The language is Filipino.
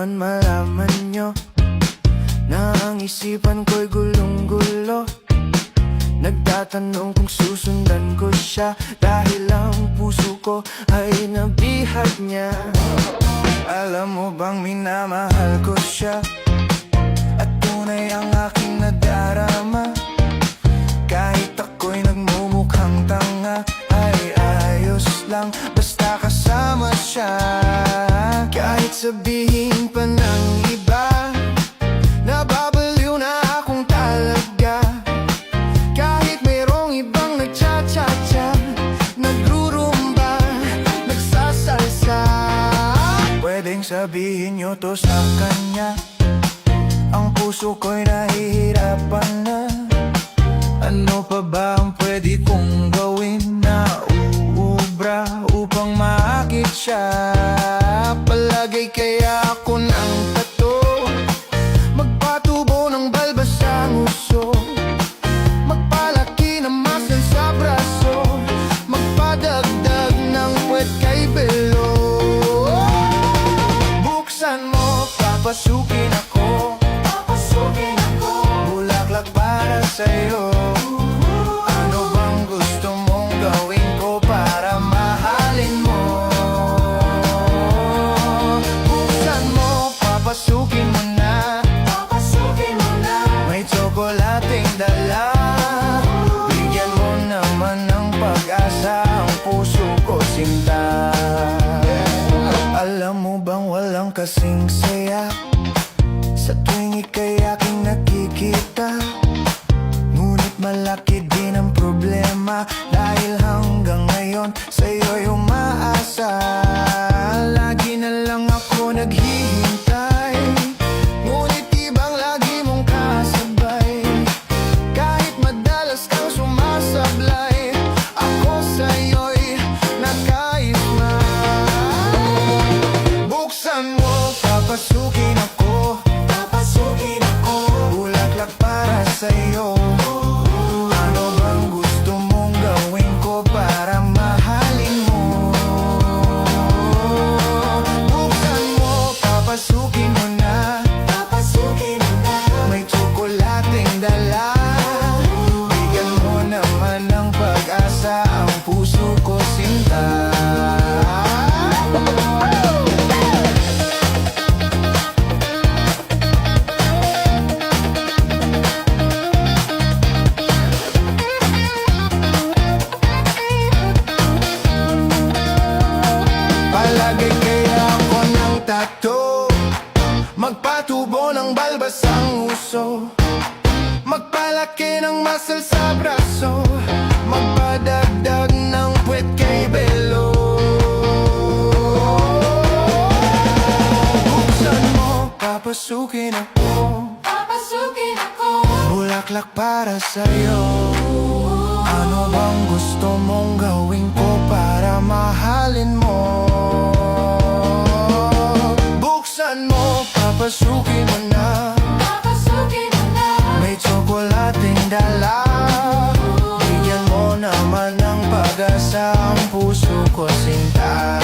naman malaman nyo na ang isipan ko'y gulong-gulo. Nagtatanong kung susundan ko siya, dahil ang puso ko ay nabihag niya. Alam mo bang minamahal ko siya, at tunay ang aking nadarama. Kahit ako'y nagmumukhang tanga, ay ayos lang basta kasama siya. Kahit sabihin pa ng iba, nababaliw na akong talaga. Kahit mayroong ibang nagcha-cha-cha, nagrurumba, nagsasalsa. Pwedeng sabihin nyo to sa kanya, ang puso ko'y nahihirapan na. Ano pa ba ang pwede kong gawin na uubra upang maakit siya? Palagay kaya ako ng tato, magpatubo ng balbas sa nguso, magpalaki ng muscle sa braso, magpadagdag ng puwet kay belo. Buksan mo, papasukin ako, bulaklak para sa'yo. Ano bang gusto mong gawin ko para mahalin mo? Buksan mo, papasukin mo na, may tsokolating dala. Bigyan mo naman ng pag-asa ang puso ko, sinta. Alam mo bang walang kasing saya sa tuwing ika'y aking nakikita? Ngunit malaki din ang problema, dahil hanggang ngayon sa'yo'y umaasa. Lagi na lang ako naghihintay, ngunit ibang lagi mong kasabay. Kahit madalas kang sumasablay, ako sa'yo'y nakaisma. Buksan mo, papasukin ako, bulaklak para sa'yo. Ano bang gusto mong gawin ko para mahalin mo? Buksan mo, papasukin mo na, may tsokolating dala. Bigyan mo naman ng pag-asa ang puso ko, sinta. Palagay kaya ako ng tato, magpatubo ng balbas ang uso, magpalaki ng muscle sa braso, magpadagdag ng puwet kay belo. Buksan mo, papasukin ako, bulaklak para sa'yo. Ano bang gusto mong gawin ko para mahalin mo? Buksan mo, papasukin mo na, may tsokolating dala. Bigyan mo naman ng pag-asa ang puso ko, sinta.